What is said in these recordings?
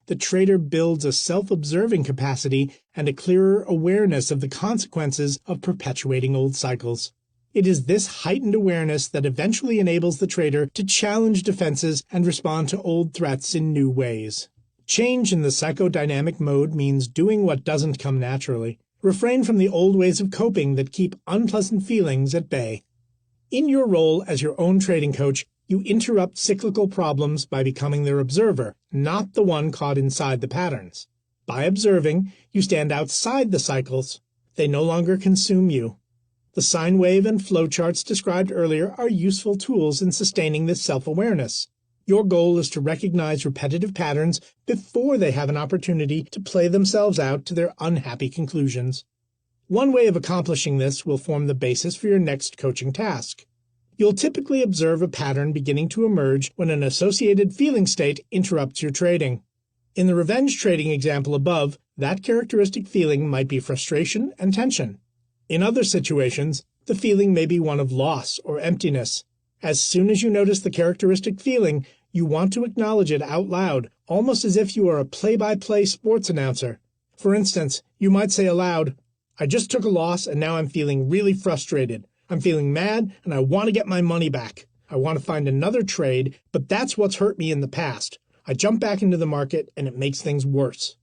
the trader builds a self-observing capacity and a clearer awareness of the consequences of perpetuating old cycles. It is this heightened awareness that eventually enables the trader to challenge defenses and respond to old threats in new ways. Change in the psychodynamic mode means doing what doesn't come naturally. Refrain from the old ways of coping that keep unpleasant feelings at bay. In your role as your own trading coach, you interrupt cyclical problems by becoming their observer, not the one caught inside the patterns. By observing, you stand outside the cycles. They no longer consume you. The sine wave and flowcharts described earlier are useful tools in sustaining this self-awareness. Your goal is to recognize repetitive patterns before they have an opportunity to play themselves out to their unhappy conclusions. One way of accomplishing this will form the basis for your next coaching task. You'll typically observe a pattern beginning to emerge when an associated feeling state interrupts your trading. In the revenge trading example above, that characteristic feeling might be frustration and tension. In other situations, the feeling may be one of loss or emptiness. As soon as you notice the characteristic feeling, you want to acknowledge it out loud, almost as if you are a play-by-play sports announcer. For instance, you might say aloud, "I just took a loss and now I'm feeling really frustrated. I'm feeling mad and I want to get my money back. I want to find another trade, but that's what's hurt me in the past. I jump back into the market and it makes things worse."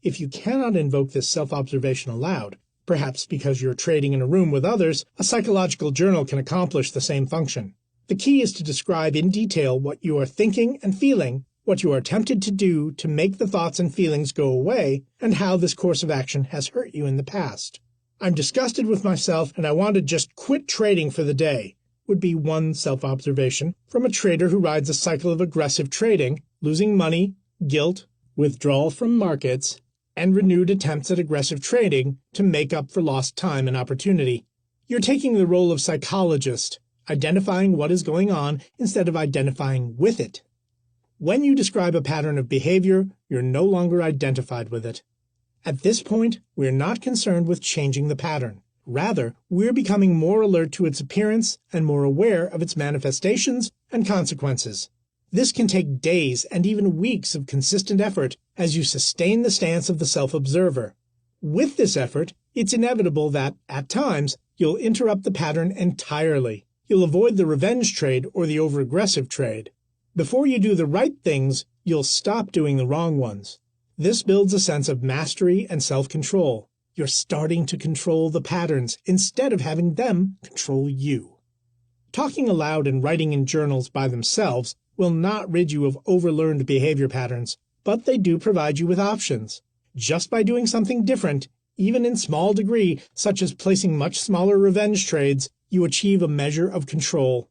If you cannot invoke this self-observation aloud, perhaps because you're trading in a room with others, a psychological journal can accomplish the same function. The key is to describe in detail what you are thinking and feeling, what you are tempted to do to make the thoughts and feelings go away, and how this course of action has hurt you in the past. "I'm disgusted with myself and I want to just quit trading for the day," would be one self-observation from a trader who rides a cycle of aggressive trading, losing money, guilt, withdrawal from markets, and renewed attempts at aggressive trading to make up for lost time and opportunity. You're taking the role of psychologist, identifying what is going on instead of identifying with it. When you describe a pattern of behavior, you're no longer identified with it. At this point, we're not concerned with changing the pattern. Rather, we're becoming more alert to its appearance and more aware of its manifestations and consequences. This can take days and even weeks of consistent effort as you sustain the stance of the self-observer. With this effort, it's inevitable that, at times, you'll interrupt the pattern entirely. You'll avoid the revenge trade or the over-aggressive trade. Before you do the right things, you'll stop doing the wrong ones. This builds a sense of mastery and self-control. You're starting to control the patterns instead of having them control you. Talking aloud and writing in journals by themselves will not rid you of overlearned behavior patterns, but they do provide you with options. Just by doing something different, even in small degree, such as placing much smaller revenge trades, you achieve a measure of control.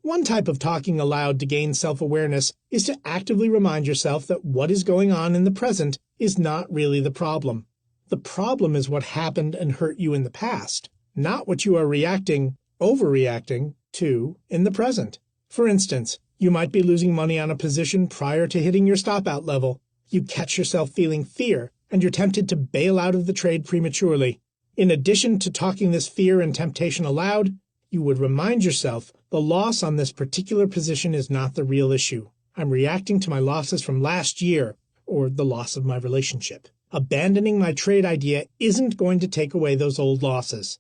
One type of talking aloud to gain self-awareness is to actively remind yourself that what is going on in the present is not really the problem. The problem is what happened and hurt you in the past, not what you are overreacting to in the present. For instance, you might be losing money on a position prior to hitting your stop-out level. You catch yourself feeling fear, and you're tempted to bail out of the trade prematurely. In addition to talking this fear and temptation aloud, you would remind yourself the loss on this particular position is not the real issue. I'm reacting to my losses from last year, or the loss of my relationship. Abandoning my trade idea isn't going to take away those old losses.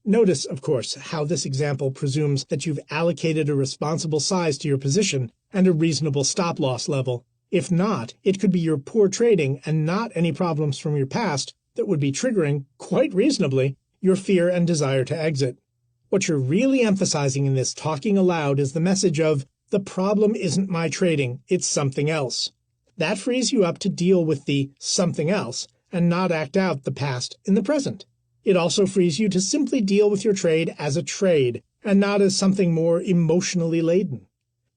Notice, of course, how this example presumes that you've allocated a responsible size to your position and a reasonable stop-loss level. If not, it could be your poor trading and not any problems from your past that would be triggering, quite reasonably, your fear and desire to exit. What you're really emphasizing in this talking aloud is the message of, the problem isn't my trading, it's something else. That frees you up to deal with the something else and not act out the past in the present. It also frees you to simply deal with your trade as a trade and not as something more emotionally laden.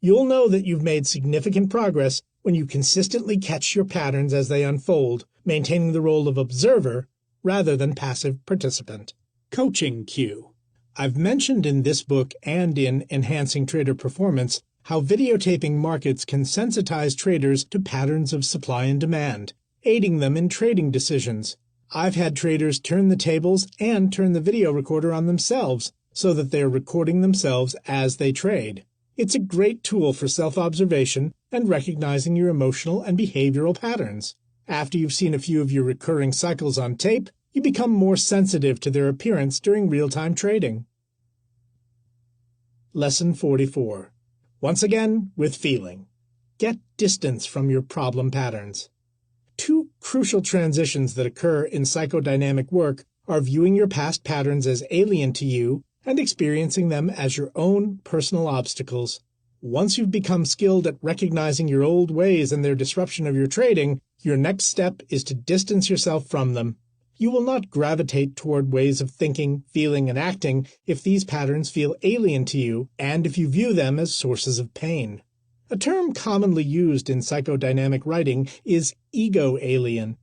You'll know that you've made significant progress when you consistently catch your patterns as they unfold, maintaining the role of observer rather than passive participant. Coaching cue. I've mentioned in this book and in Enhancing Trader Performance how videotaping markets can sensitize traders to patterns of supply and demand, aiding them in trading decisions. I've had traders turn the tables and turn the video recorder on themselves so that they are recording themselves as they trade. It's a great tool for self-observation and recognizing your emotional and behavioral patterns. After you've seen a few of your recurring cycles on tape, you become more sensitive to their appearance during real-time trading. Lesson 44. Once again, with feeling. Get distance from your problem patterns. Two crucial transitions that occur in psychodynamic work are viewing your past patterns as alien to you and experiencing them as your own personal obstacles. Once you've become skilled at recognizing your old ways and their disruption of your trading, your next step is to distance yourself from them. You will not gravitate toward ways of thinking, feeling, and acting if these patterns feel alien to you and if you view them as sources of pain. A term commonly used in psychodynamic writing is ego alien.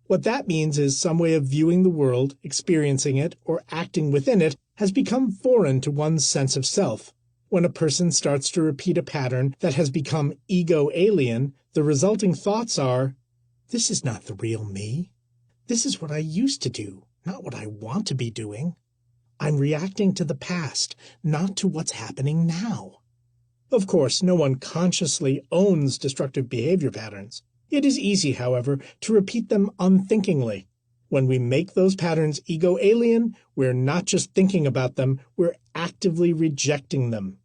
What that means is some way of viewing the world, experiencing it, or acting within it has become foreign to one's sense of self. When a person starts to repeat a pattern that has become ego alien, the resulting thoughts are, "This is not the real me. This is what I used to do, not what I want to be doing. I'm reacting to the past, not to what's happening now." Of course, no one consciously owns destructive behavior patterns. It is easy, however, to repeat them unthinkingly. When we make those patterns ego alien, we're not just thinking about them, we're actively rejecting them.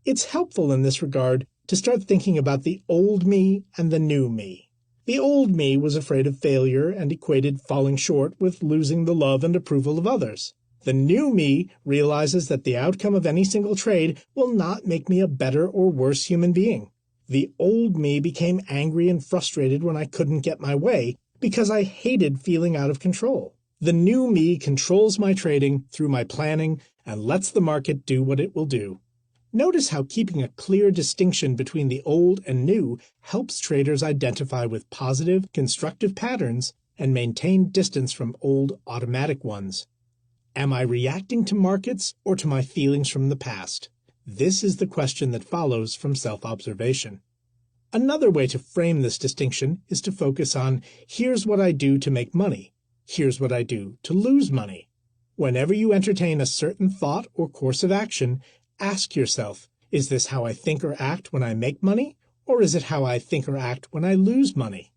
It's helpful in this regard to start thinking about the old me and the new me. The old me was afraid of failure and equated falling short with losing the love and approval of others. The new me realizes that the outcome of any single trade will not make me a better or worse human being. The old me became angry and frustrated when I couldn't get my way because I hated feeling out of control. The new me controls my trading through my planning and lets the market do what it will do. Notice how keeping a clear distinction between the old and new helps traders identify with positive, constructive patterns and maintain distance from old, automatic ones. Am I reacting to markets or to my feelings from the past? This is the question that follows from self-observation. Another way to frame this distinction is to focus on, here's what I do to make money. Here's what I do to lose money. Whenever you entertain a certain thought or course of action, ask yourself, is this how I think or act when I make money, or is it how I think or act when I lose money?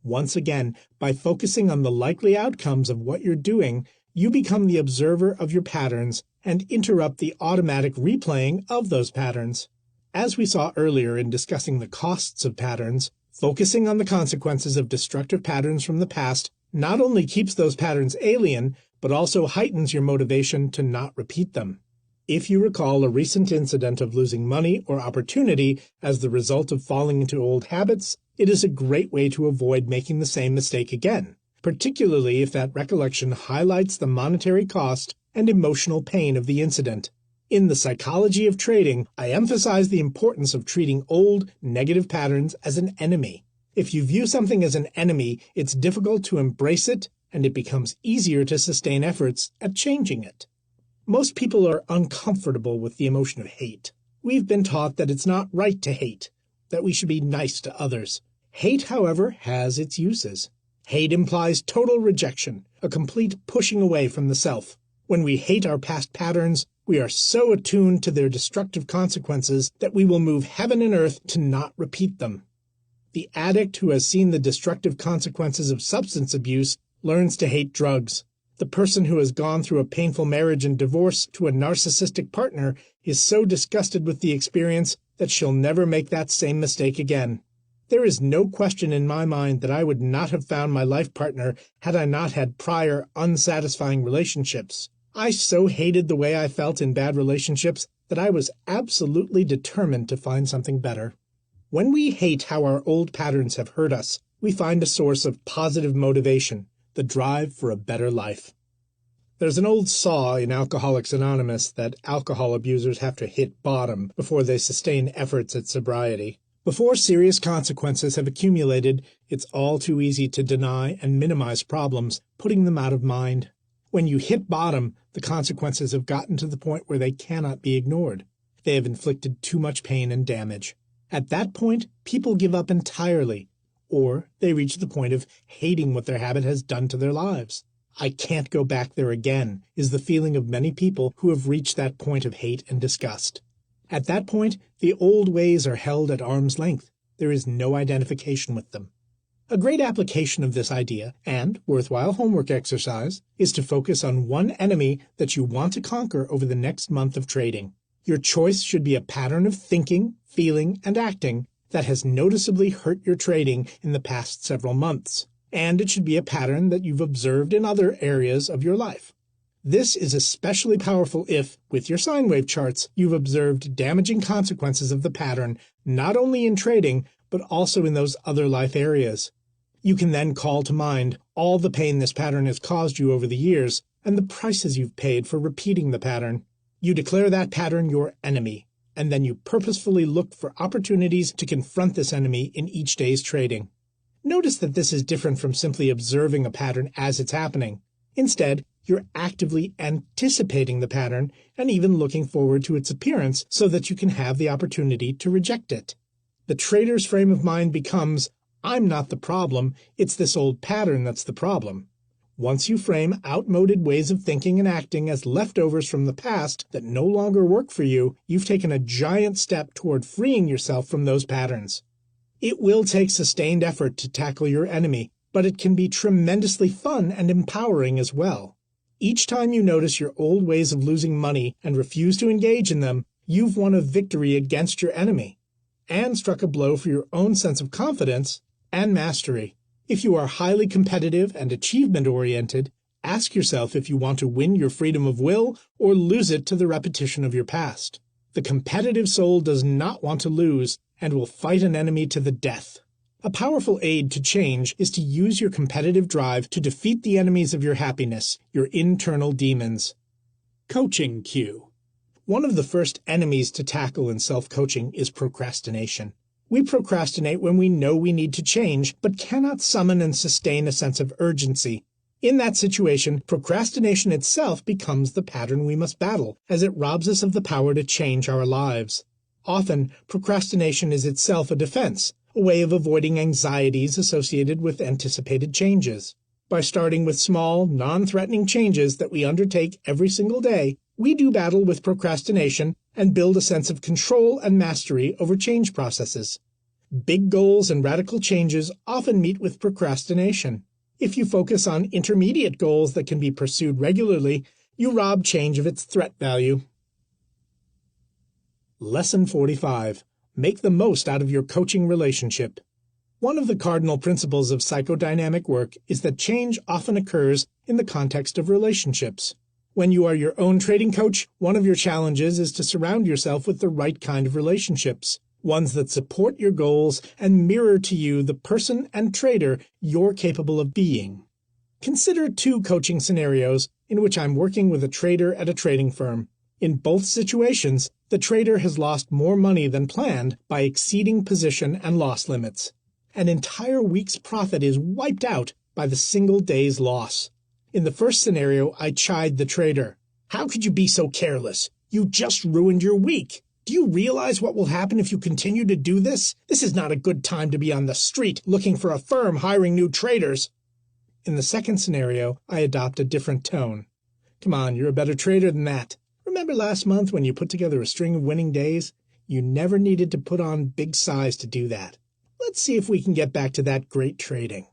Once again, by focusing on the likely outcomes of what you're doing, you become the observer of your patterns and interrupt the automatic replaying of those patterns. As we saw earlier in discussing the costs of patterns, focusing on the consequences of destructive patterns from the past not only keeps those patterns alien, but also heightens your motivation to not repeat them. If you recall a recent incident of losing money or opportunity as the result of falling into old habits, it is a great way to avoid making the same mistake again, particularly if that recollection highlights the monetary cost and emotional pain of the incident. In the psychology of trading, I emphasize the importance of treating old, negative patterns as an enemy. If you view something as an enemy, it's difficult to embrace it, and it becomes easier to sustain efforts at changing it. Most people are uncomfortable with the emotion of hate. We've been taught that it's not right to hate, that we should be nice to others. Hate, however, has its uses. Hate implies total rejection, a complete pushing away from the self. When we hate our past patterns, we are so attuned to their destructive consequences that we will move heaven and earth to not repeat them. The addict who has seen the destructive consequences of substance abuse learns to hate drugs. The person who has gone through a painful marriage and divorce to a narcissistic partner is so disgusted with the experience that she'll never make that same mistake again. There is no question in my mind that I would not have found my life partner had I not had prior unsatisfying relationships. I so hated the way I felt in bad relationships that I was absolutely determined to find something better. When we hate how our old patterns have hurt us, we find a source of positive motivation, the drive for a better life. There's an old saw in Alcoholics Anonymous that alcohol abusers have to hit bottom before they sustain efforts at sobriety. Before serious consequences have accumulated, it's all too easy to deny and minimize problems, putting them out of mind. When you hit bottom, the consequences have gotten to the point where they cannot be ignored. They have inflicted too much pain and damage. At that point, people give up entirely, or they reach the point of hating what their habit has done to their lives. I can't go back there again, is the feeling of many people who have reached that point of hate and disgust. At that point, the old ways are held at arm's length. There is no identification with them. A great application of this idea, and worthwhile homework exercise, is to focus on one enemy that you want to conquer over the next month of trading. Your choice should be a pattern of thinking, feeling, and acting that has noticeably hurt your trading in the past several months, and it should be a pattern that you've observed in other areas of your life. This is especially powerful if, with your sine wave charts, you've observed damaging consequences of the pattern not only in trading, but also in those other life areas. You can then call to mind all the pain this pattern has caused you over the years and the prices you've paid for repeating the pattern. You declare that pattern your enemy, and then you purposefully look for opportunities to confront this enemy in each day's trading. Notice that this is different from simply observing a pattern as it's happening. Instead, you're actively anticipating the pattern and even looking forward to its appearance so that you can have the opportunity to reject it. The trader's frame of mind becomes, I'm not the problem, it's this old pattern that's the problem. Once you frame outmoded ways of thinking and acting as leftovers from the past that no longer work for you, you've taken a giant step toward freeing yourself from those patterns. It will take sustained effort to tackle your enemy, but it can be tremendously fun and empowering as well. Each time you notice your old ways of losing money and refuse to engage in them, you've won a victory against your enemy, and struck a blow for your own sense of confidence and mastery. If you are highly competitive and achievement-oriented, ask yourself if you want to win your freedom of will or lose it to the repetition of your past. The competitive soul does not want to lose and will fight an enemy to the death. A powerful aid to change is to use your competitive drive to defeat the enemies of your happiness, your internal demons. Coaching cue. One of the first enemies to tackle in self-coaching is procrastination. We procrastinate when we know we need to change, but cannot summon and sustain a sense of urgency. In that situation, procrastination itself becomes the pattern we must battle, as it robs us of the power to change our lives. Often, procrastination is itself a defense, a way of avoiding anxieties associated with anticipated changes. By starting with small, non-threatening changes that we undertake every single day, we do battle with procrastination and build a sense of control and mastery over change processes. Big goals and radical changes often meet with procrastination. If you focus on intermediate goals that can be pursued regularly, you rob change of its threat value. Lesson 45. Make the most out of your coaching relationship. One of the cardinal principles of psychodynamic work is that change often occurs in the context of relationships. When you are your own trading coach, one of your challenges is to surround yourself with the right kind of relationships, ones that support your goals and mirror to you the person and trader you're capable of being. Consider two coaching scenarios in which I'm working with a trader at a trading firm. In both situations, the trader has lost more money than planned by exceeding position and loss limits. An entire week's profit is wiped out by the single day's loss. In the first scenario, I chide the trader. How could you be so careless? You just ruined your week. Do you realize what will happen if you continue to do this? This is not a good time to be on the street looking for a firm hiring new traders. In the second scenario, I adopt a different tone. Come on, you're a better trader than that. Remember last month when you put together a string of winning days? You never needed to put on big size to do that. Let's see if we can get back to that great trading.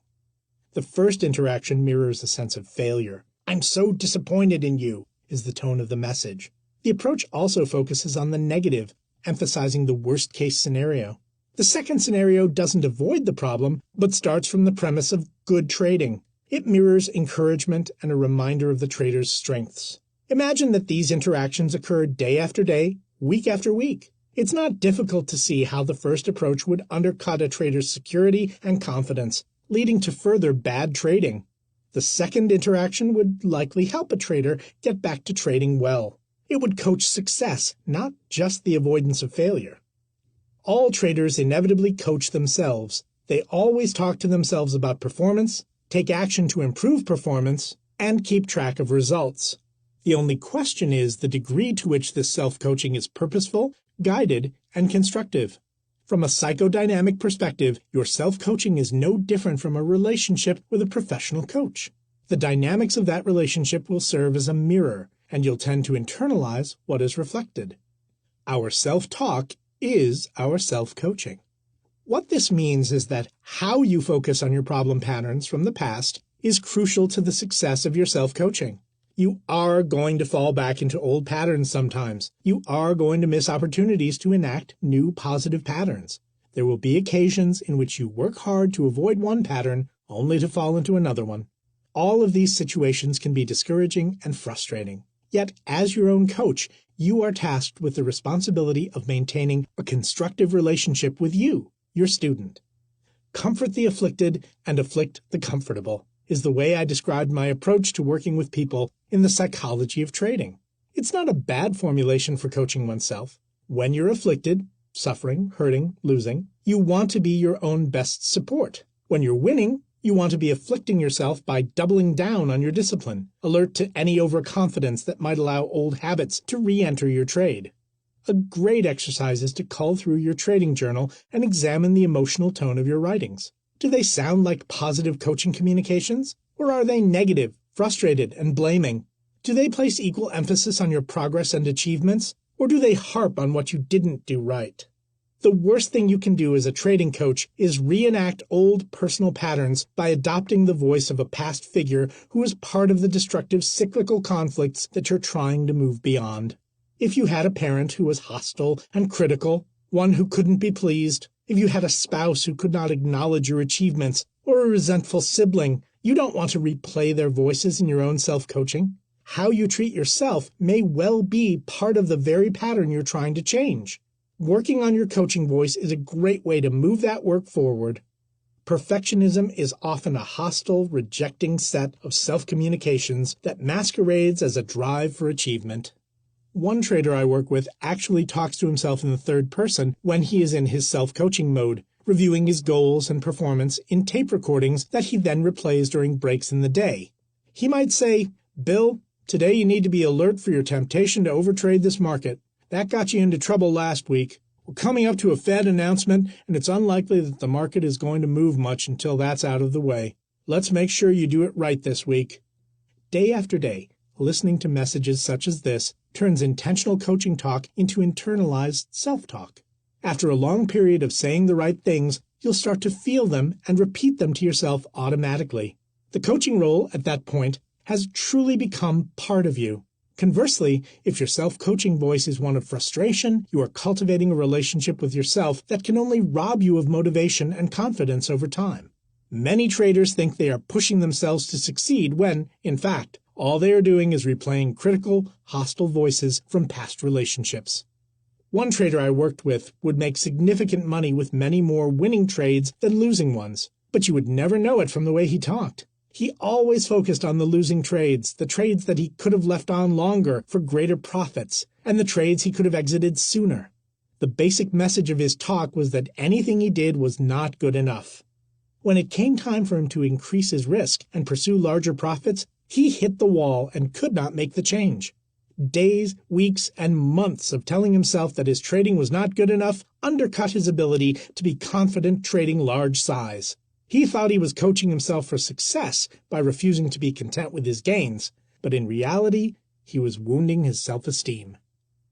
The first interaction mirrors a sense of failure. I'm so disappointed in you, is the tone of the message. The approach also focuses on the negative, emphasizing the worst-case scenario. The second scenario doesn't avoid the problem, but starts from the premise of good trading. It mirrors encouragement and a reminder of the trader's strengths. Imagine that these interactions occur day after day, week after week. It's not difficult to see how the first approach would undercut a trader's security and confidence, leading to further bad trading. The second interaction would likely help a trader get back to trading well. It would coach success, not just the avoidance of failure. All traders inevitably coach themselves. They always talk to themselves about performance, take action to improve performance, and keep track of results. The only question is the degree to which this self-coaching is purposeful, guided, and constructive. From a psychodynamic perspective, your self-coaching is no different from a relationship with a professional coach. The dynamics of that relationship will serve as a mirror, and you'll tend to internalize what is reflected. Our self-talk is our self-coaching. What this means is that how you focus on your problem patterns from the past is crucial to the success of your self-coaching. You are going to fall back into old patterns sometimes. You are going to miss opportunities to enact new positive patterns. There will be occasions in which you work hard to avoid one pattern only to fall into another one. All of these situations can be discouraging and frustrating. Yet, as your own coach, you are tasked with the responsibility of maintaining a constructive relationship with you, your student. Comfort the afflicted and afflict the comfortable is the way I described my approach to working with people in the psychology of trading. It's not a bad formulation for coaching oneself. When you're afflicted, suffering, hurting, losing, you want to be your own best support. When you're winning, you want to be afflicting yourself by doubling down on your discipline, alert to any overconfidence that might allow old habits to re-enter your trade. A great exercise is to cull through your trading journal and examine the emotional tone of your writings. Do they sound like positive coaching communications? Or are they negative, frustrated, and blaming? Do they place equal emphasis on your progress and achievements? Or do they harp on what you didn't do right? The worst thing you can do as a trading coach is reenact old personal patterns by adopting the voice of a past figure who is part of the destructive cyclical conflicts that you're trying to move beyond. If you had a parent who was hostile and critical, one who couldn't be pleased, if you had a spouse who could not acknowledge your achievements, or a resentful sibling, you don't want to replay their voices in your own self-coaching. How you treat yourself may well be part of the very pattern you're trying to change. Working on your coaching voice is a great way to move that work forward. Perfectionism is often a hostile, rejecting set of self-communications that masquerades as a drive for achievement. One trader I work with actually talks to himself in the third person when he is in his self-coaching mode, reviewing his goals and performance in tape recordings that he then replays during breaks in the day. He might say, "Bill, today you need to be alert for your temptation to overtrade this market. That got you into trouble last week. We're coming up to a Fed announcement, and it's unlikely that the market is going to move much until that's out of the way. Let's make sure you do it right this week." Day after day, listening to messages such as this turns intentional coaching talk into internalized self-talk. After a long period of saying the right things, you'll start to feel them and repeat them to yourself automatically. The coaching role at that point has truly become part of you. Conversely, if your self-coaching voice is one of frustration, you are cultivating a relationship with yourself that can only rob you of motivation and confidence over time. Many traders think they are pushing themselves to succeed when, in fact, all they are doing is replaying critical, hostile voices from past relationships. One trader I worked with would make significant money with many more winning trades than losing ones, but you would never know it from the way he talked. He always focused on the losing trades, the trades that he could have left on longer for greater profits, and the trades he could have exited sooner. The basic message of his talk was that anything he did was not good enough. When it came time for him to increase his risk and pursue larger profits, he hit the wall and could not make the change. Days, weeks, and months of telling himself that his trading was not good enough undercut his ability to be confident trading large size. He thought he was coaching himself for success by refusing to be content with his gains, but in reality, he was wounding his self-esteem.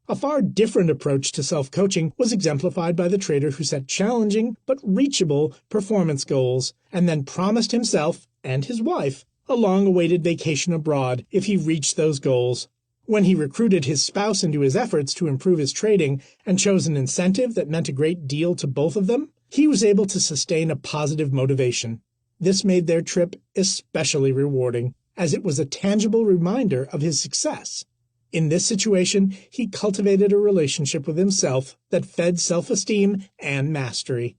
A far different approach to self-coaching was exemplified by the trader who set challenging but reachable performance goals and then promised himself and his wife a long-awaited vacation abroad if he reached those goals. When he recruited his spouse into his efforts to improve his trading and chose an incentive that meant a great deal to both of them, he was able to sustain a positive motivation. This made their trip especially rewarding, as it was a tangible reminder of his success. In this situation, he cultivated a relationship with himself that fed self-esteem and mastery.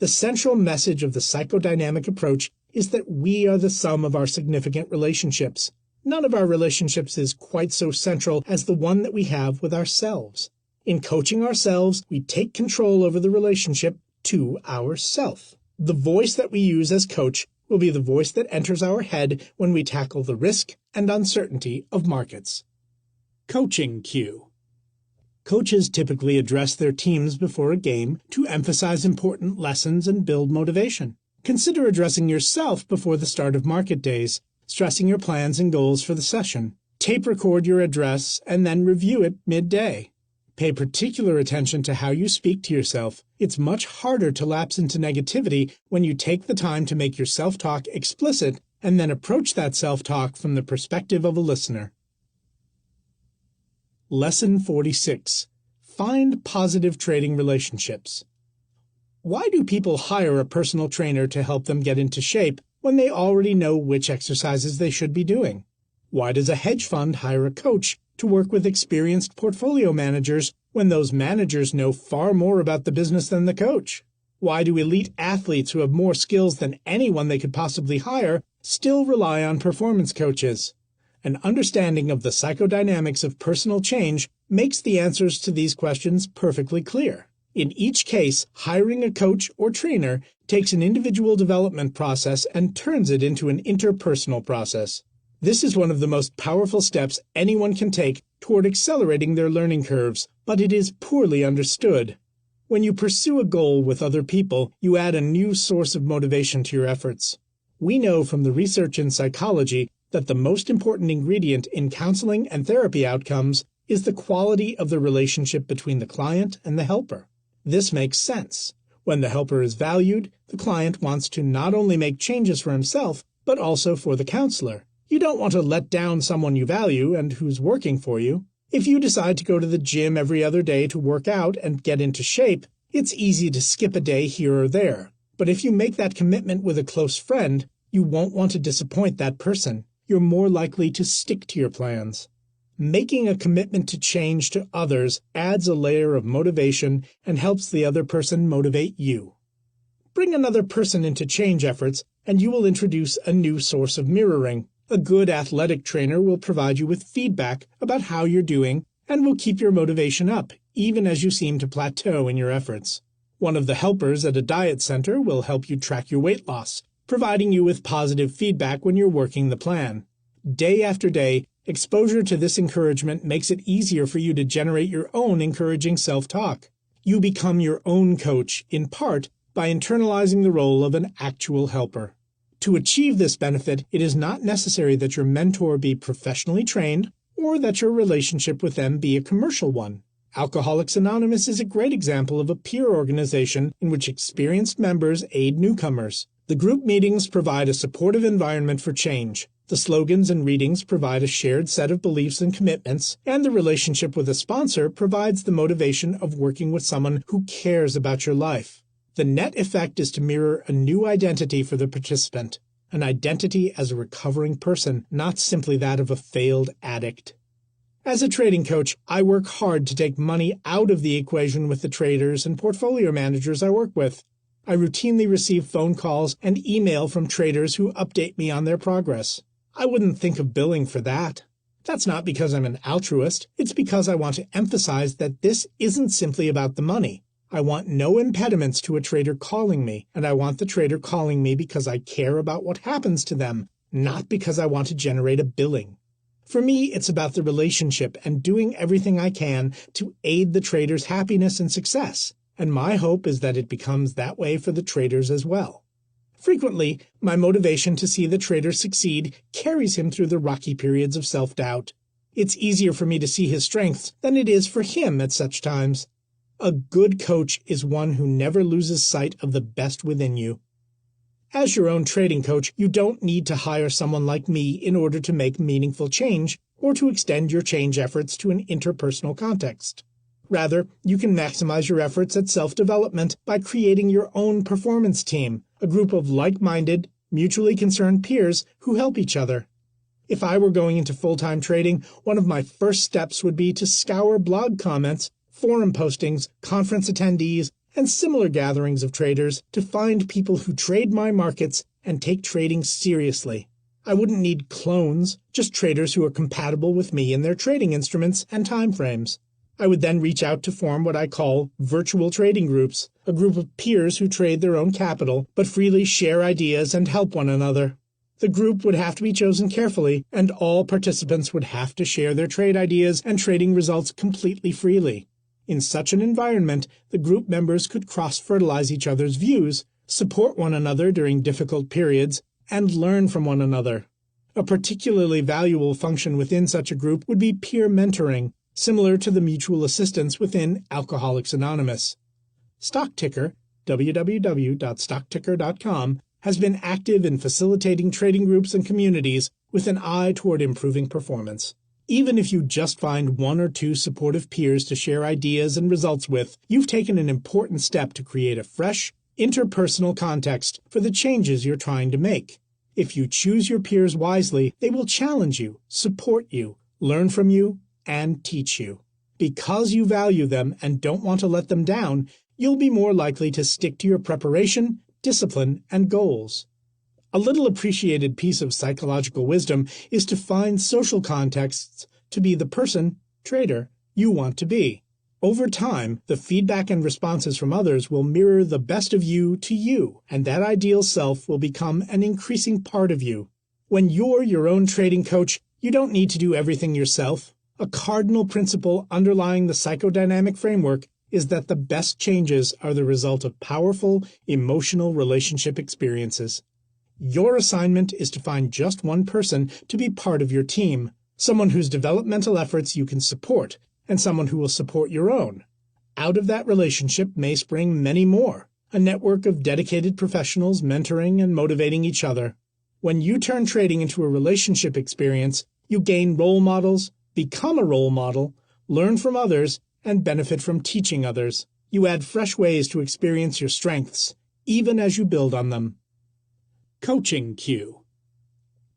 The central message of the psychodynamic approach is that we are the sum of our significant relationships. None of our relationships is quite so central as the one that we have with ourselves. In coaching ourselves, we take control over the relationship to ourself. The voice that we use as coach will be the voice that enters our head when we tackle the risk and uncertainty of markets. Coaching cue. Coaches typically address their teams before a game to emphasize important lessons and build motivation. Consider addressing yourself before the start of market days, stressing your plans and goals for the session. Tape record your address and then review it midday. Pay particular attention to how you speak to yourself. It's much harder to lapse into negativity when you take the time to make your self-talk explicit and then approach that self-talk from the perspective of a listener. Lesson 46. Find positive trading relationships. Why do people hire a personal trainer to help them get into shape when they already know which exercises they should be doing? Why does a hedge fund hire a coach to work with experienced portfolio managers when those managers know far more about the business than the coach? Why do elite athletes who have more skills than anyone they could possibly hire still rely on performance coaches? An understanding of the psychodynamics of personal change makes the answers to these questions perfectly clear. In each case, hiring a coach or trainer takes an individual development process and turns it into an interpersonal process. This is one of the most powerful steps anyone can take toward accelerating their learning curves, but it is poorly understood. When you pursue a goal with other people, you add a new source of motivation to your efforts. We know from the research in psychology that the most important ingredient in counseling and therapy outcomes is the quality of the relationship between the client and the helper. This makes sense. When the helper is valued, the client wants to not only make changes for himself, but also for the counselor. You don't want to let down someone you value and who's working for you. If you decide to go to the gym every other day to work out and get into shape, it's easy to skip a day here or there. But if you make that commitment with a close friend, you won't want to disappoint that person. You're more likely to stick to your plans. Making a commitment to change to others adds a layer of motivation and helps the other person motivate you. Bring another person into change efforts, and you will introduce a new source of mirroring. A good athletic trainer will provide you with feedback about how you're doing and will keep your motivation up, even as you seem to plateau in your efforts. One of the helpers at a diet center will help you track your weight loss, providing you with positive feedback when you're working the plan. Day after day, exposure to this encouragement makes it easier for you to generate your own encouraging self-talk. You become your own coach, in part, by internalizing the role of an actual helper. To achieve this benefit, it is not necessary that your mentor be professionally trained or that your relationship with them be a commercial one. Alcoholics Anonymous is a great example of a peer organization in which experienced members aid newcomers. The group meetings provide a supportive environment for change. The slogans and readings provide a shared set of beliefs and commitments, and the relationship with a sponsor provides the motivation of working with someone who cares about your life. The net effect is to mirror a new identity for the participant, an identity as a recovering person, not simply that of a failed addict. As a trading coach, I work hard to take money out of the equation with the traders and portfolio managers I work with. I routinely receive phone calls and email from traders who update me on their progress. I wouldn't think of billing for that. That's not because I'm an altruist. It's because I want to emphasize that this isn't simply about the money. I want no impediments to a trader calling me, and I want the trader calling me because I care about what happens to them, not because I want to generate a billing. For me, it's about the relationship and doing everything I can to aid the trader's happiness and success, and my hope is that it becomes that way for the traders as well. Frequently, my motivation to see the trader succeed carries him through the rocky periods of self-doubt. It's easier for me to see his strengths than it is for him at such times. A good coach is one who never loses sight of the best within you. As your own trading coach, you don't need to hire someone like me in order to make meaningful change or to extend your change efforts to an interpersonal context. Rather, you can maximize your efforts at self-development by creating your own performance team, a group of like-minded, mutually concerned peers who help each other. If I were going into full-time trading, one of my first steps would be to scour blog comments, forum postings, conference attendees, and similar gatherings of traders to find people who trade my markets and take trading seriously. I wouldn't need clones, just traders who are compatible with me in their trading instruments and timeframes. I would then reach out to form what I call virtual trading groups, a group of peers who trade their own capital but freely share ideas and help one another. The group would have to be chosen carefully, and all participants would have to share their trade ideas and trading results completely freely. In such an environment, the group members could cross-fertilize each other's views, support one another during difficult periods, and learn from one another. A particularly valuable function within such a group would be peer mentoring, similar to the mutual assistance within Alcoholics Anonymous. StockTicker, www.stockticker.com, has been active in facilitating trading groups and communities with an eye toward improving performance. Even if you just find one or two supportive peers to share ideas and results with, you've taken an important step to create a fresh, interpersonal context for the changes you're trying to make. If you choose your peers wisely, they will challenge you, support you, learn from you, and teach you. Because you value them and don't want to let them down, you'll be more likely to stick to your preparation, discipline, and goals. A little appreciated piece of psychological wisdom is to find social contexts to be the person, trader, you want to be. Over time, the feedback and responses from others will mirror the best of you to you, and that ideal self will become an increasing part of you. When you're your own trading coach, you don't need to do everything yourself. A cardinal principle underlying the psychodynamic framework is that the best changes are the result of powerful, emotional relationship experiences. Your assignment is to find just one person to be part of your team, someone whose developmental efforts you can support, and someone who will support your own. Out of that relationship may spring many more, a network of dedicated professionals mentoring and motivating each other. When you turn trading into a relationship experience, you gain role models, become a role model, learn from others, and benefit from teaching others. You add fresh ways to experience your strengths, even as you build on them. Coaching Queue.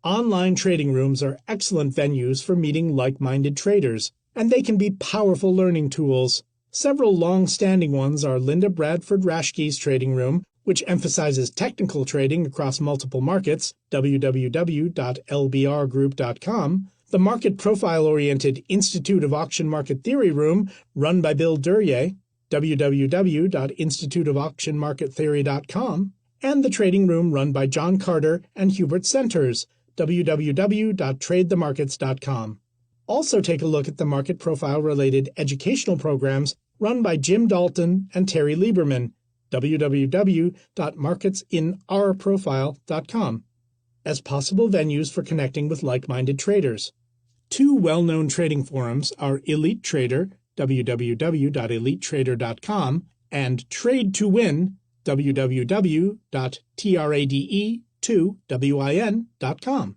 Online trading rooms are excellent venues for meeting like-minded traders, and they can be powerful learning tools. Several long-standing ones are Linda Bradford Rashke's trading room, which emphasizes technical trading across multiple markets, www.lbrgroup.com, the market profile-oriented Institute of Auction Market Theory room run by Bill Duryea, www.instituteofauctionmarkettheory.com, and the trading room run by John Carter and Hubert Centers, www.tradethemarkets.com. Also take a look at the market profile-related educational programs run by Jim Dalton and Terry Lieberman, www.marketsinourprofile.com, as possible venues for connecting with like-minded traders. Two well-known trading forums are Elite Trader, www.elitetrader.com, and Trade to Win, www.trade2win.com.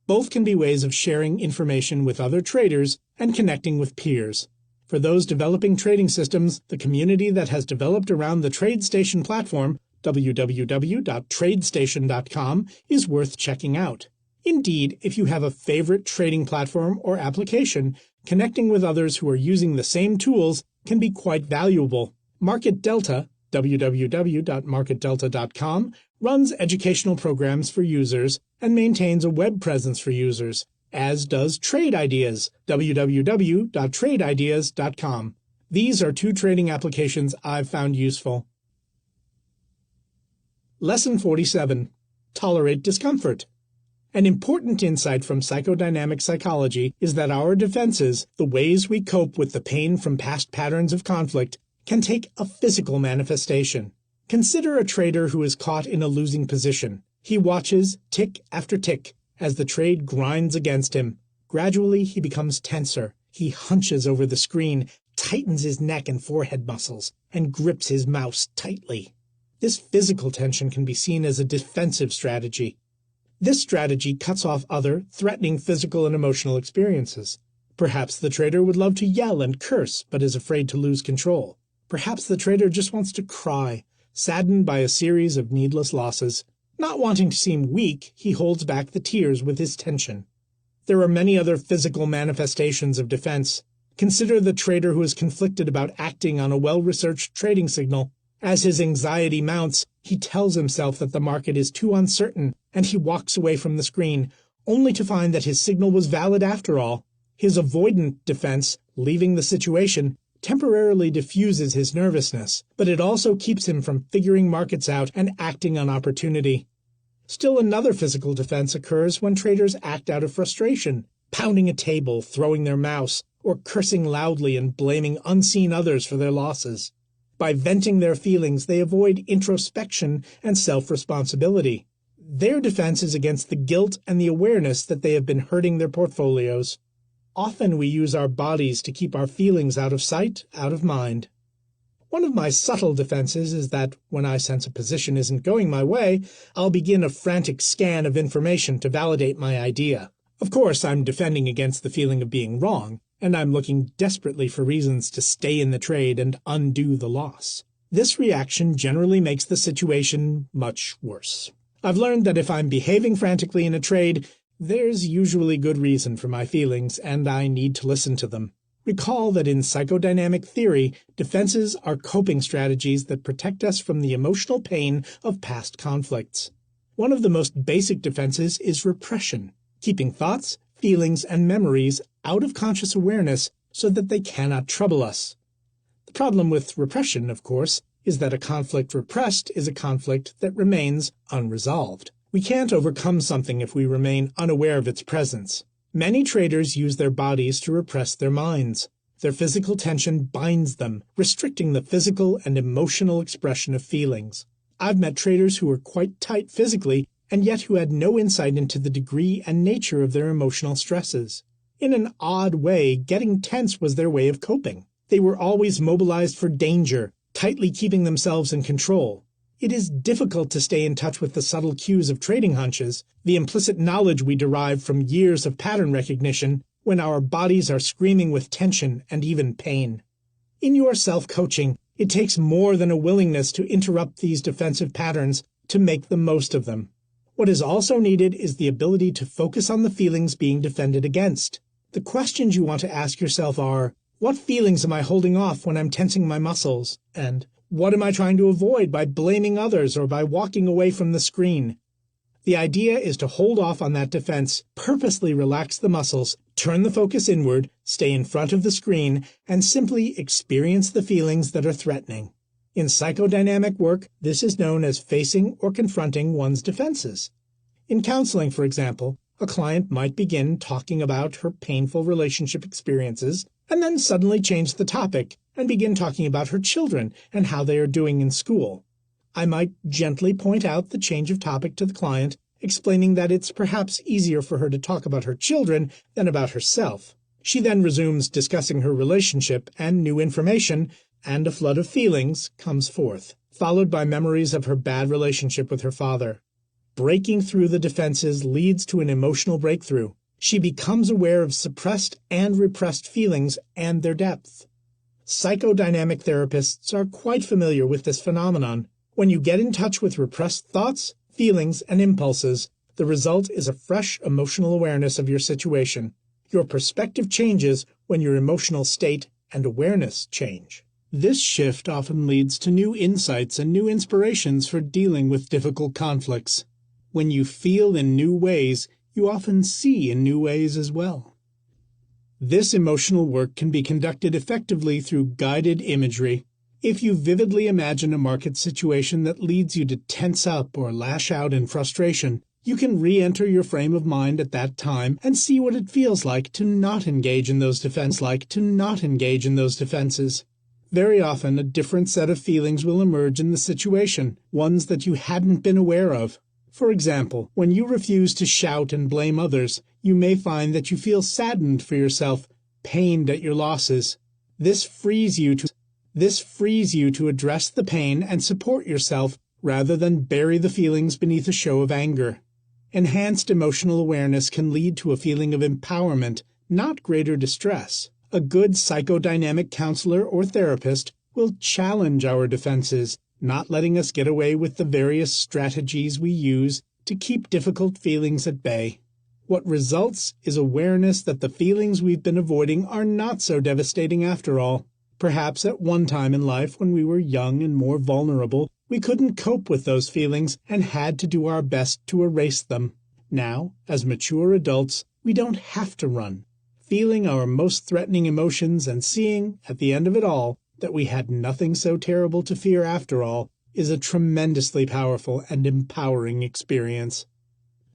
Both can be ways of sharing information with other traders and connecting with peers. For those developing trading systems, the community that has developed around the TradeStation platform, www.tradestation.com, is worth checking out. Indeed, if you have a favorite trading platform or application, connecting with others who are using the same tools can be quite valuable. Market Delta, www.marketdelta.com, runs educational programs for users and maintains a web presence for users, as does Trade Ideas, www.tradeideas.com. These are two trading applications I've found useful. Lesson 47. Tolerate discomfort. An important insight from psychodynamic psychology is that our defenses, the ways we cope with the pain from past patterns of conflict, can take a physical manifestation. Consider a trader who is caught in a losing position. He watches, tick after tick, as the trade grinds against him. Gradually, he becomes tenser. He hunches over the screen, tightens his neck and forehead muscles, and grips his mouse tightly. This physical tension can be seen as a defensive strategy. This strategy cuts off other, threatening physical and emotional experiences. Perhaps the trader would love to yell and curse, but is afraid to lose control. Perhaps the trader just wants to cry, saddened by a series of needless losses. Not wanting to seem weak, he holds back the tears with his tension. There are many other physical manifestations of defense. Consider the trader who is conflicted about acting on a well-researched trading signal. As his anxiety mounts, he tells himself that the market is too uncertain, and he walks away from the screen, only to find that his signal was valid after all. His avoidant defense, leaving the situation, temporarily diffuses his nervousness, but it also keeps him from figuring markets out and acting on opportunity. Still another physical defense occurs when traders act out of frustration, pounding a table, throwing their mouse, or cursing loudly and blaming unseen others for their losses. By venting their feelings, they avoid introspection and self-responsibility. Their defense is against the guilt and the awareness that they have been hurting their portfolios. Often we use our bodies to keep our feelings out of sight, out of mind. One of my subtle defenses is that when I sense a position isn't going my way, I'll begin a frantic scan of information to validate my idea. Of course, I'm defending against the feeling of being wrong, and I'm looking desperately for reasons to stay in the trade and undo the loss. This reaction generally makes the situation much worse. I've learned that if I'm behaving frantically in a trade, there's usually good reason for my feelings, and I need to listen to them. Recall that in psychodynamic theory, defenses are coping strategies that protect us from the emotional pain of past conflicts. One of the most basic defenses is repression, keeping thoughts, feelings, and memories out of conscious awareness so that they cannot trouble us. The problem with repression, of course, is that a conflict repressed is a conflict that remains unresolved. We can't overcome something if we remain unaware of its presence. Many traders use their bodies to repress their minds. Their physical tension binds them, restricting the physical and emotional expression of feelings. I've met traders who were quite tight physically, and yet who had no insight into the degree and nature of their emotional stresses. In an odd way, getting tense was their way of coping. They were always mobilized for danger, tightly keeping themselves in control. It is difficult to stay in touch with the subtle cues of trading hunches, the implicit knowledge we derive from years of pattern recognition, when our bodies are screaming with tension and even pain. In your self-coaching, it takes more than a willingness to interrupt these defensive patterns to make the most of them. What is also needed is the ability to focus on the feelings being defended against. The questions you want to ask yourself are, what feelings am I holding off when I'm tensing my muscles? And what am I trying to avoid by blaming others or by walking away from the screen? The idea is to hold off on that defense, purposely relax the muscles, turn the focus inward, stay in front of the screen, and simply experience the feelings that are threatening. In psychodynamic work, this is known as facing or confronting one's defenses. In counseling, for example, a client might begin talking about her painful relationship experiences and then suddenly change the topic and begin talking about her children and how they are doing in school. I might gently point out the change of topic to the client, explaining that it's perhaps easier for her to talk about her children than about herself. She then resumes discussing her relationship and new information, and a flood of feelings comes forth, followed by memories of her bad relationship with her father. Breaking through the defenses leads to an emotional breakthrough. She becomes aware of suppressed and repressed feelings and their depth. Psychodynamic therapists are quite familiar with this phenomenon. When you get in touch with repressed thoughts, feelings, and impulses, the result is a fresh emotional awareness of your situation. Your perspective changes when your emotional state and awareness change. This shift often leads to new insights and new inspirations for dealing with difficult conflicts. When you feel in new ways, you often see in new ways as well. This emotional work can be conducted effectively through guided imagery. If you vividly imagine a market situation that leads you to tense up or lash out in frustration, you can re-enter your frame of mind at that time and see what it feels like to not engage in those defenses. Very often, a different set of feelings will emerge in the situation, ones that you hadn't been aware of. For example, when you refuse to shout and blame others, you may find that you feel saddened for yourself, pained at your losses. This frees you to address the pain and support yourself rather than bury the feelings beneath a show of anger. Enhanced emotional awareness can lead to a feeling of empowerment, not greater distress. A good psychodynamic counselor or therapist will challenge our defenses, not letting us get away with the various strategies we use to keep difficult feelings at bay. What results is awareness that the feelings we've been avoiding are not so devastating after all. Perhaps at one time in life when we were young and more vulnerable, we couldn't cope with those feelings and had to do our best to erase them. Now, as mature adults, we don't have to run. Feeling our most threatening emotions and seeing, at the end of it all, that we had nothing so terrible to fear after all, is a tremendously powerful and empowering experience.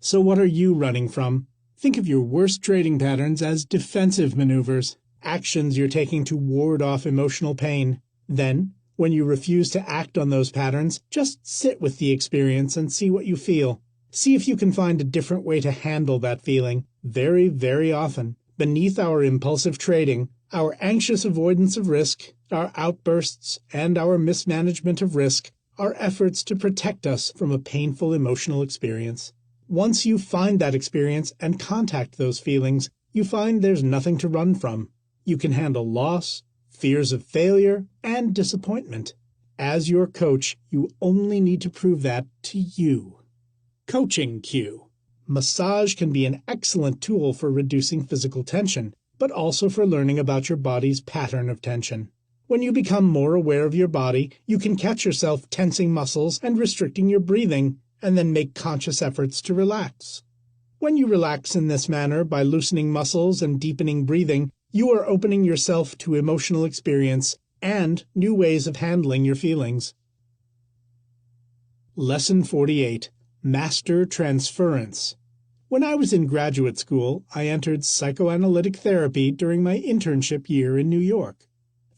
So what are you running from? Think of your worst trading patterns as defensive maneuvers, actions you're taking to ward off emotional pain. Then, when you refuse to act on those patterns, just sit with the experience and see what you feel. See if you can find a different way to handle that feeling. Very, very often, Beneath our impulsive trading, our anxious avoidance of risk, our outbursts, and our mismanagement of risk are efforts to protect us from a painful emotional experience. Once you find that experience and contact those feelings, you find there's nothing to run from. You can handle loss, fears of failure, and disappointment. As your coach, you only need to prove that to you. Coaching cue. Massage can be an excellent tool for reducing physical tension, but also for learning about your body's pattern of tension. When you become more aware of your body, you can catch yourself tensing muscles and restricting your breathing, and then make conscious efforts to relax. When you relax in this manner by loosening muscles and deepening breathing, you are opening yourself to emotional experience and new ways of handling your feelings. Lesson 48. Master Transference. When I was in graduate school, I entered psychoanalytic therapy during my internship year in New York.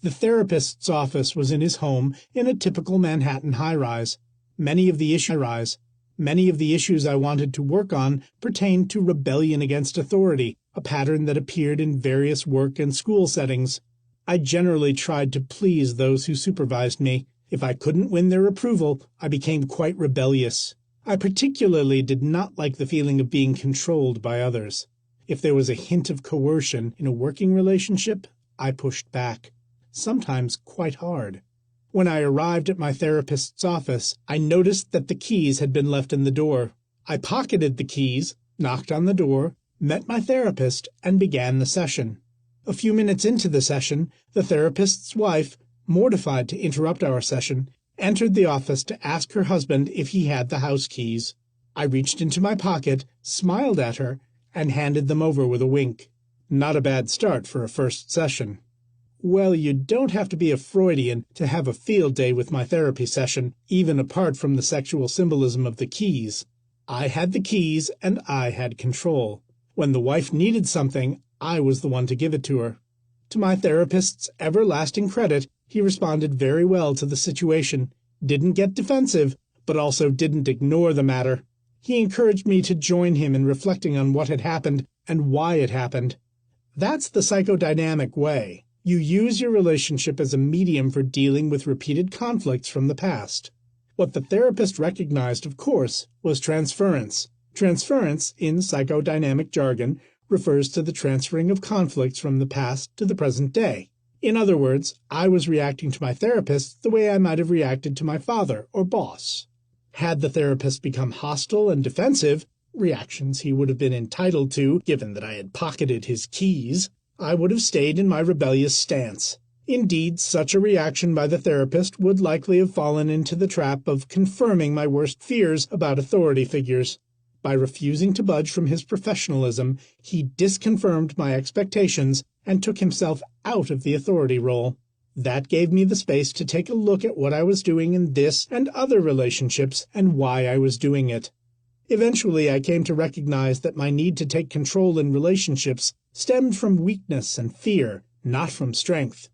The therapist's office was in his home in a typical Manhattan high-rise. Many of the issues I wanted to work on pertained to rebellion against authority, a pattern that appeared in various work and school settings. I generally tried to please those who supervised me. If I couldn't win their approval, I became quite rebellious. I particularly did not like the feeling of being controlled by others. If there was a hint of coercion in a working relationship, I pushed back, sometimes quite hard. When I arrived at my therapist's office, I noticed that the keys had been left in the door. I pocketed the keys, knocked on the door, met my therapist, and began the session. A few minutes into the session, the therapist's wife, mortified to interrupt our session, entered the office to ask her husband if he had the house keys. I reached into my pocket, smiled at her, and handed them over with a wink. Not a bad start for a first session. Well, you don't have to be a Freudian to have a field day with my therapy session, even apart from the sexual symbolism of the keys. I had the keys, and I had control. When the wife needed something, I was the one to give it to her. To my therapist's everlasting credit, he responded very well to the situation, didn't get defensive, but also didn't ignore the matter. He encouraged me to join him in reflecting on what had happened and why it happened. That's the psychodynamic way. You use your relationship as a medium for dealing with repeated conflicts from the past. What the therapist recognized, of course, was transference. Transference, in psychodynamic jargon, refers to the transferring of conflicts from the past to the present day. In other words, I was reacting to my therapist the way I might have reacted to my father or boss. Had the therapist become hostile and defensive, reactions he would have been entitled to, given that I had pocketed his keys, I would have stayed in my rebellious stance. Indeed, such a reaction by the therapist would likely have fallen into the trap of confirming my worst fears about authority figures. By refusing to budge from his professionalism, he disconfirmed my expectations and took himself out of the authority role. That gave me the space to take a look at what I was doing in this and other relationships and why I was doing it. Eventually, I came to recognize that my need to take control in relationships stemmed from weakness and fear, not from strength.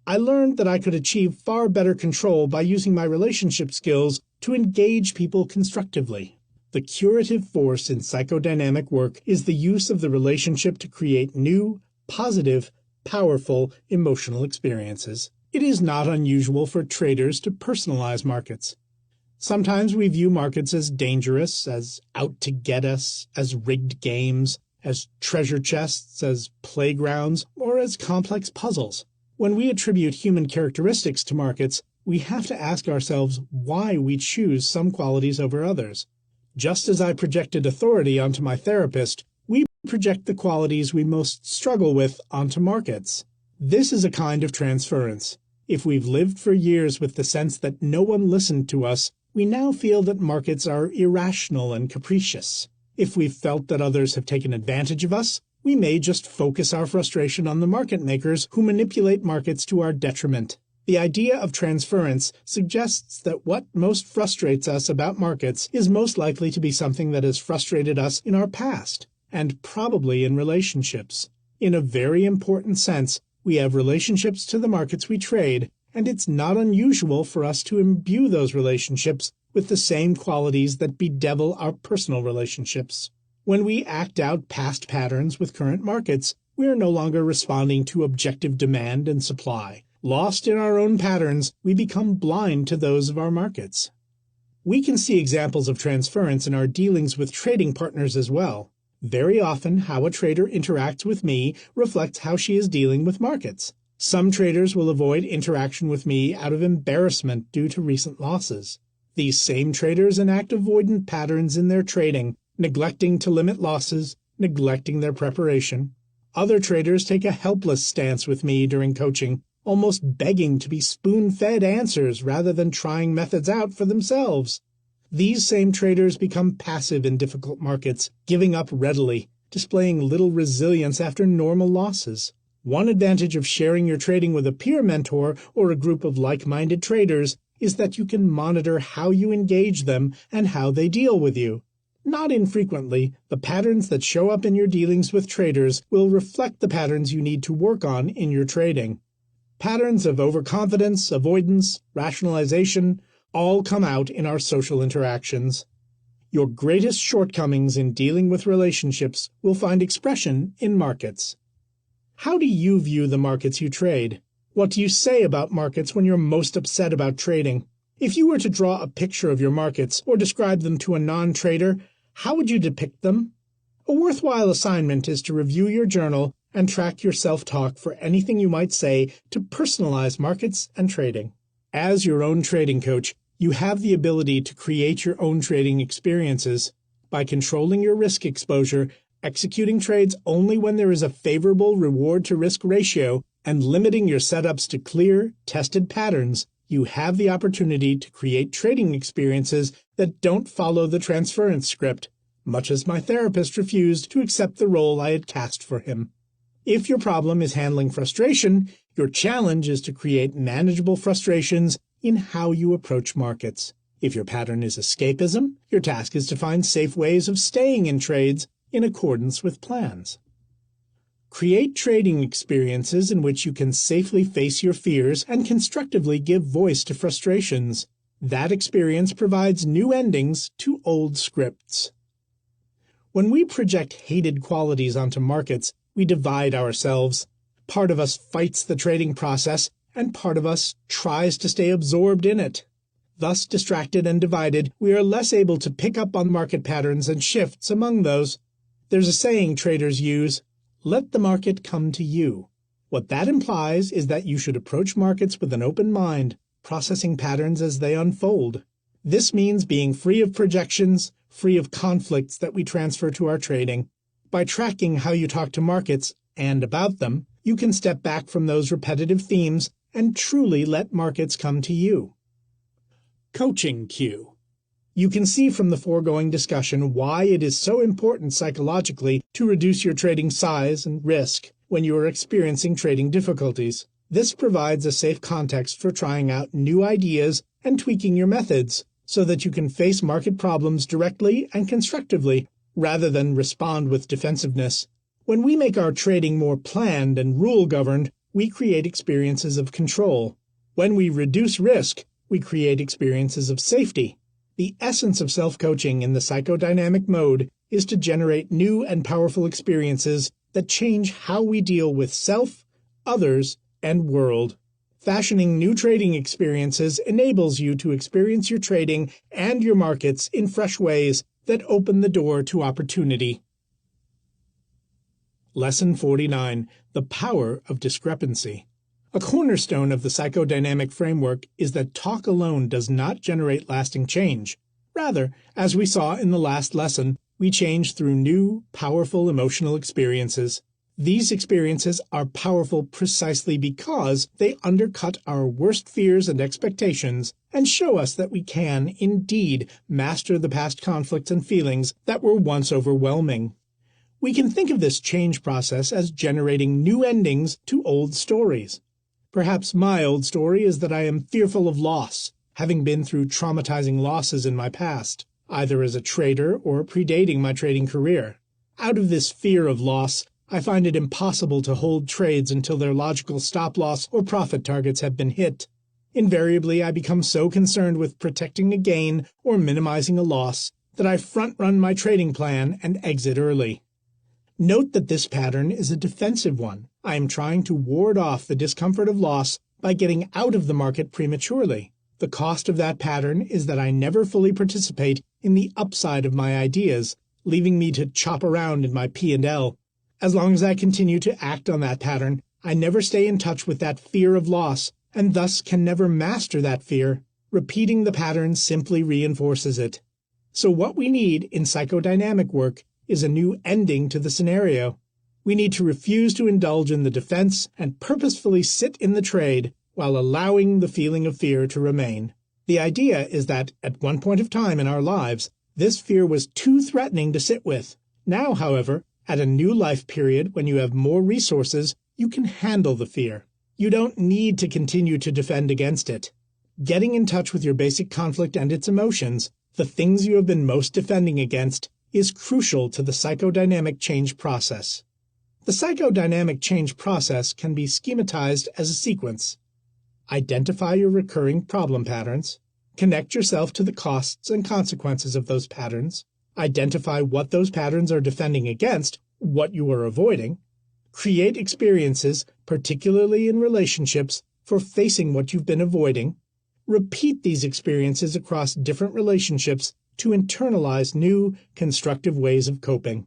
I learned that I could achieve far better control by using my relationship skills to engage people constructively. The curative force in psychodynamic work is the use of the relationship to create new, positive, powerful emotional experiences. It is not unusual for traders to personalize markets. Sometimes we view markets as dangerous, as out to get us, as rigged games, as treasure chests, as playgrounds, or as complex puzzles. When we attribute human characteristics to markets, we have to ask ourselves why we choose some qualities over others. Just as I projected authority onto my therapist, we project the qualities we most struggle with onto markets. This is a kind of transference. If we've lived for years with the sense that no one listened to us, we now feel that markets are irrational and capricious. If we've felt that others have taken advantage of us, we may just focus our frustration on the market makers who manipulate markets to our detriment. The idea of transference suggests that what most frustrates us about markets is most likely to be something that has frustrated us in our past, and probably in relationships. In a very important sense, we have relationships to the markets we trade, and it's not unusual for us to imbue those relationships with the same qualities that bedevil our personal relationships. When we act out past patterns with current markets, We are no longer responding to objective demand and supply. Lost in our own patterns, we become blind to those of our markets. We can see examples of transference in our dealings with trading partners as well. Very often, how a trader interacts with me reflects how she is dealing with markets. Some traders will avoid interaction with me out of embarrassment due to recent losses. These same traders enact avoidant patterns in their trading, neglecting to limit losses, neglecting their preparation. Other traders take a helpless stance with me during coaching, almost begging to be spoon-fed answers rather than trying methods out for themselves. These same traders become passive in difficult markets, giving up readily, displaying little resilience after normal losses. One advantage of sharing your trading with a peer mentor or a group of like-minded traders is that you can monitor how you engage them and how they deal with you. Not infrequently, the patterns that show up in your dealings with traders will reflect the patterns you need to work on in your trading. Patterns of overconfidence, avoidance, rationalization all come out in our social interactions. Your greatest shortcomings in dealing with relationships will find expression in markets. How do you view the markets you trade? What do you say about markets when you're most upset about trading? If you were to draw a picture of your markets or describe them to a non-trader, how would you depict them? A worthwhile assignment is to review your journal and track your self-talk for anything you might say to personalize markets and trading. As your own trading coach, you have the ability to create your own trading experiences. By controlling your risk exposure, executing trades only when there is a favorable reward-to-risk ratio, and limiting your setups to clear, tested patterns, you have the opportunity to create trading experiences that don't follow the transference script, much as my therapist refused to accept the role I had cast for him. If your problem is handling frustration, your challenge is to create manageable frustrations in how you approach markets. If your pattern is escapism, your task is to find safe ways of staying in trades in accordance with plans. Create trading experiences in which you can safely face your fears and constructively give voice to frustrations. That experience provides new endings to old scripts. When we project hated qualities onto markets, we divide ourselves. Part of us fights the trading process, and part of us tries to stay absorbed in it. Thus distracted and divided, we are less able to pick up on market patterns and shifts among those. There's a saying traders use, "Let the market come to you." What that implies is that you should approach markets with an open mind, processing patterns as they unfold. This means being free of projections, free of conflicts that we transfer to our trading. By tracking how you talk to markets and about them, you can step back from those repetitive themes and truly let markets come to you. Coaching cue. You can see from the foregoing discussion why it is so important psychologically to reduce your trading size and risk when you are experiencing trading difficulties. This provides a safe context for trying out new ideas and tweaking your methods so that you can face market problems directly and constructively rather than respond with defensiveness. When we make our trading more planned and rule-governed, we create experiences of control. When we reduce risk, we create experiences of safety. The essence of self-coaching in the psychodynamic mode is to generate new and powerful experiences that change how we deal with self, others, and world. Fashioning new trading experiences enables you to experience your trading and your markets in fresh ways that open the door to opportunity. Lesson 49. The Power of Discrepancy. A cornerstone of the psychodynamic framework is that talk alone does not generate lasting change. Rather, as we saw in the last lesson, we change through new, powerful emotional experiences. These experiences are powerful precisely because they undercut our worst fears and expectations and show us that we can, indeed, master the past conflicts and feelings that were once overwhelming. We can think of this change process as generating new endings to old stories. Perhaps my old story is that I am fearful of loss, having been through traumatizing losses in my past, either as a trader or predating my trading career. Out of this fear of loss, I find it impossible to hold trades until their logical stop-loss or profit targets have been hit. Invariably, I become so concerned with protecting a gain or minimizing a loss that I front-run my trading plan and exit early. Note that this pattern is a defensive one. I am trying to ward off the discomfort of loss by getting out of the market prematurely. The cost of that pattern is that I never fully participate in the upside of my ideas, leaving me to chop around in my P&L. As long as I continue to act on that pattern, I never stay in touch with that fear of loss, and thus can never master that fear. Repeating the pattern simply reinforces it. So what we need in psychodynamic work is a new ending to the scenario. We need to refuse to indulge in the defense and purposefully sit in the trade while allowing the feeling of fear to remain. The idea is that at one point of time in our lives, this fear was too threatening to sit with. Now, however, at a new life period when you have more resources, you can handle the fear. You don't need to continue to defend against it. Getting in touch with your basic conflict and its emotions, the things you have been most defending against, is crucial to the psychodynamic change process. The psychodynamic change process can be schematized as a sequence. Identify your recurring problem patterns. Connect yourself to the costs and consequences of those patterns. Identify what those patterns are defending against, what you are avoiding. Create experiences, particularly in relationships, for facing what you've been avoiding. Repeat these experiences across different relationships to internalize new, constructive ways of coping.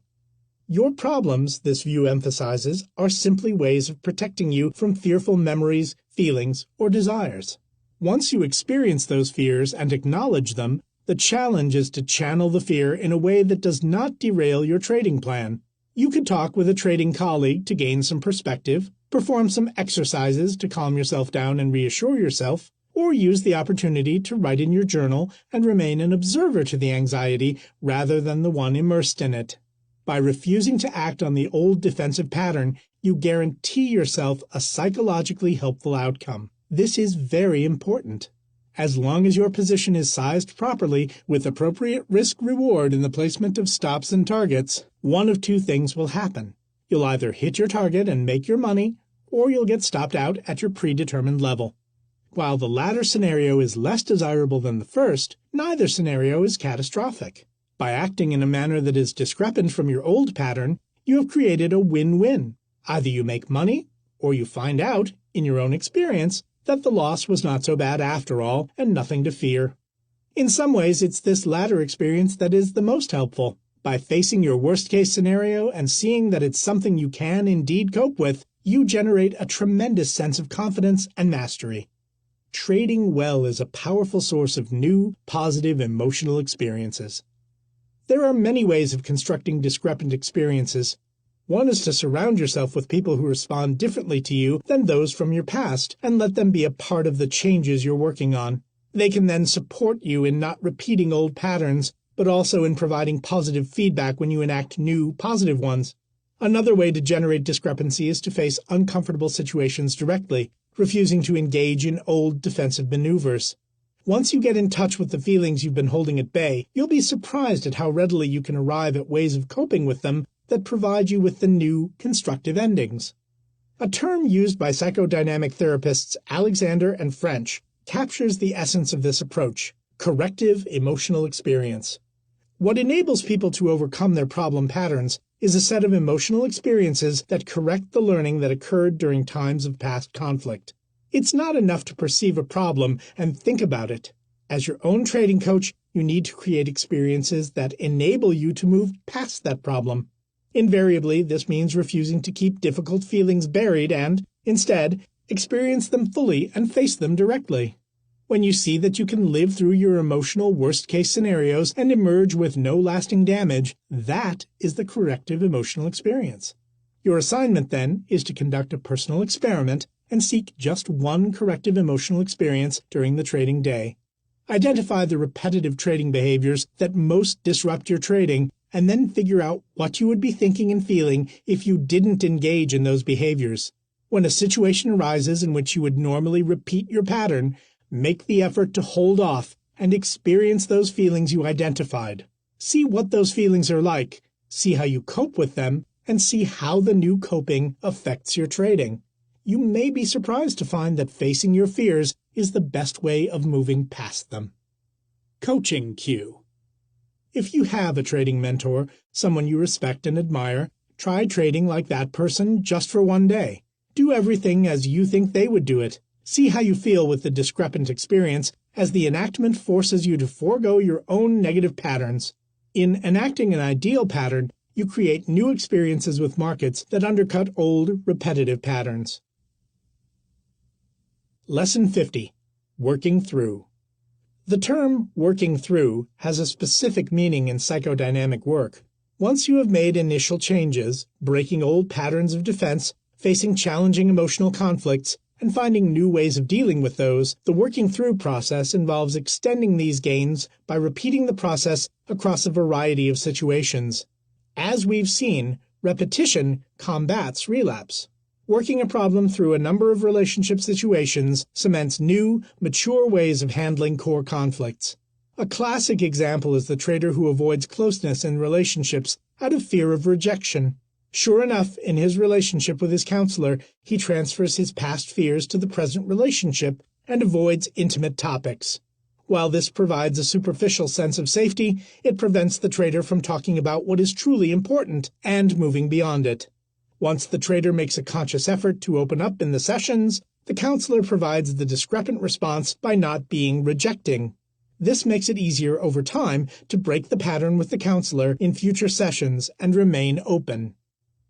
Your problems, this view emphasizes, are simply ways of protecting you from fearful memories, feelings, or desires. Once you experience those fears and acknowledge them, the challenge is to channel the fear in a way that does not derail your trading plan. You could talk with a trading colleague to gain some perspective, perform some exercises to calm yourself down and reassure yourself, or use the opportunity to write in your journal and remain an observer to the anxiety rather than the one immersed in it. By refusing to act on the old defensive pattern, you guarantee yourself a psychologically helpful outcome. This is very important. As long as your position is sized properly with appropriate risk-reward in the placement of stops and targets, one of two things will happen. You'll either hit your target and make your money, or you'll get stopped out at your predetermined level. While the latter scenario is less desirable than the first, neither scenario is catastrophic. By acting in a manner that is discrepant from your old pattern, you have created a win-win. Either you make money, or you find out, in your own experience, that the loss was not so bad after all and nothing to fear. In some ways, it's this latter experience that is the most helpful. By facing your worst-case scenario and seeing that it's something you can indeed cope with, you generate a tremendous sense of confidence and mastery. Trading well is a powerful source of new, positive emotional experiences. There are many ways of constructing discrepant experiences. One is to surround yourself with people who respond differently to you than those from your past and let them be a part of the changes you're working on. They can then support you in not repeating old patterns, but also in providing positive feedback when you enact new, positive ones. Another way to generate discrepancy is to face uncomfortable situations directly, refusing to engage in old defensive maneuvers. Once you get in touch with the feelings you've been holding at bay, you'll be surprised at how readily you can arrive at ways of coping with them that provide you with the new, constructive endings. A term used by psychodynamic therapists Alexander and French captures the essence of this approach: corrective emotional experience. What enables people to overcome their problem patterns is a set of emotional experiences that correct the learning that occurred during times of past conflict. It's not enough to perceive a problem and think about it. As your own trading coach, you need to create experiences that enable you to move past that problem. Invariably, this means refusing to keep difficult feelings buried and, instead, experience them fully and face them directly. When you see that you can live through your emotional worst-case scenarios and emerge with no lasting damage, that is the corrective emotional experience. Your assignment, then, is to conduct a personal experiment and seek just one corrective emotional experience during the trading day. Identify the repetitive trading behaviors that most disrupt your trading, and then figure out what you would be thinking and feeling if you didn't engage in those behaviors. When a situation arises in which you would normally repeat your pattern, make the effort to hold off and experience those feelings you identified. See what those feelings are like, see how you cope with them, and see how the new coping affects your trading. You may be surprised to find that facing your fears is the best way of moving past them. Coaching cue. If you have a trading mentor, someone you respect and admire, Try trading like that person just for one day. Do everything as you think they would do it. See how you feel with the discrepant experience as the enactment forces you to forego your own negative patterns. In enacting an ideal pattern, you create new experiences with markets that undercut old, repetitive patterns. Lesson 50. Working Through. The term working through has a specific meaning in psychodynamic work. Once you have made initial changes, breaking old patterns of defense, facing challenging emotional conflicts, and finding new ways of dealing with those, the working through process involves extending these gains by repeating the process across a variety of situations. As we've seen, repetition combats relapse. Working a problem through a number of relationship situations cements new, mature ways of handling core conflicts. A classic example is the trader who avoids closeness in relationships out of fear of rejection. Sure enough, in his relationship with his counselor, he transfers his past fears to the present relationship and avoids intimate topics. While this provides a superficial sense of safety, it prevents the trader from talking about what is truly important and moving beyond it. Once the trader makes a conscious effort to open up in the sessions, the counselor provides the discrepant response by not being rejecting. This makes it easier over time to break the pattern with the counselor in future sessions and remain open.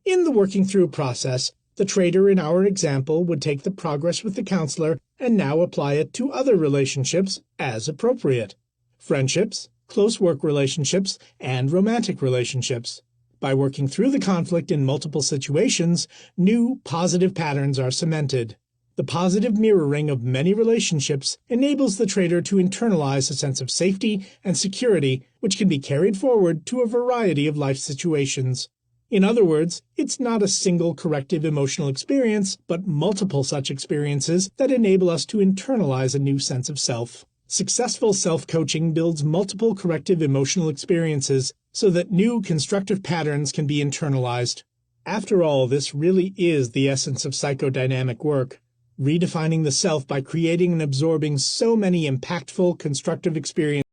In the working through process, the trader in our example would take the progress with the counselor and now apply it to other relationships as appropriate: friendships, close work relationships, and romantic relationships. By working through the conflict in multiple situations, new positive patterns are cemented. The positive mirroring of many relationships enables the trader to internalize a sense of safety and security, which can be carried forward to a variety of life situations. In other words, it's not a single corrective emotional experience, but multiple such experiences that enable us to internalize a new sense of self. Successful self-coaching builds multiple corrective emotional experiences so that new constructive patterns can be internalized. After all, this really is the essence of psychodynamic work, redefining the self by creating and absorbing so many impactful constructive experiences